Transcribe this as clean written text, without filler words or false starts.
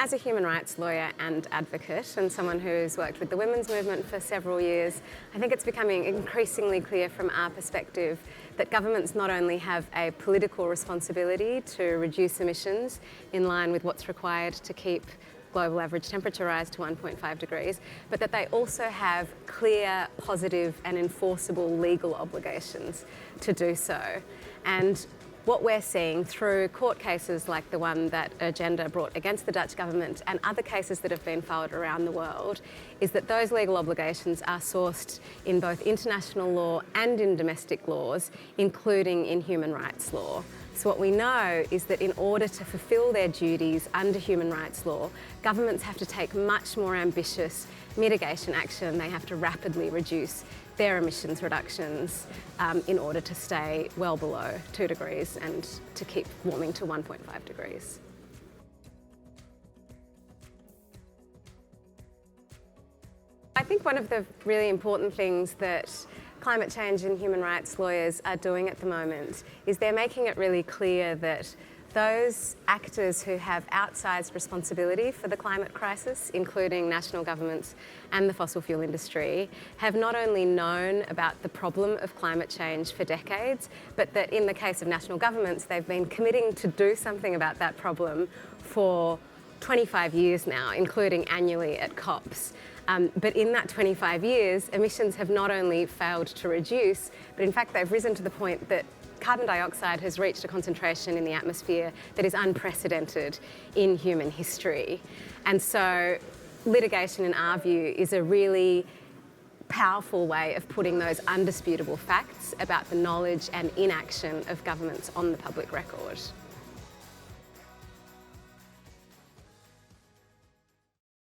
As a human rights lawyer and advocate, and someone who's worked with the women's movement for several years, I think it's becoming increasingly clear from our perspective that governments not only have a political responsibility to reduce emissions in line with what's required to keep global average temperature rise to 1.5 degrees, but that they also have clear, positive and enforceable legal obligations to do so. And what we're seeing through court cases like the one that Agenda brought against the Dutch government and other cases that have been filed around the world is that those legal obligations are sourced in both international law and in domestic laws, including in human rights law. So what we know is that in order to fulfil their duties under human rights law, governments have to take much more ambitious mitigation action. They have to rapidly reduce their emissions reductions in order to stay well below 2 degrees and to keep warming to 1.5 degrees. I think one of the really important things that climate change and human rights lawyers are doing at the moment is they're making it really clear that those actors who have outsized responsibility for the climate crisis, including national governments and the fossil fuel industry, have not only known about the problem of climate change for decades, but that in the case of national governments, they've been committing to do something about that problem for 25 years now, including annually at COPs. But in that 25 years, emissions have not only failed to reduce, but in fact they've risen to the point that carbon dioxide has reached a concentration in the atmosphere that is unprecedented in human history. And so litigation, in our view, is a really powerful way of putting those undisputable facts about the knowledge and inaction of governments on the public record.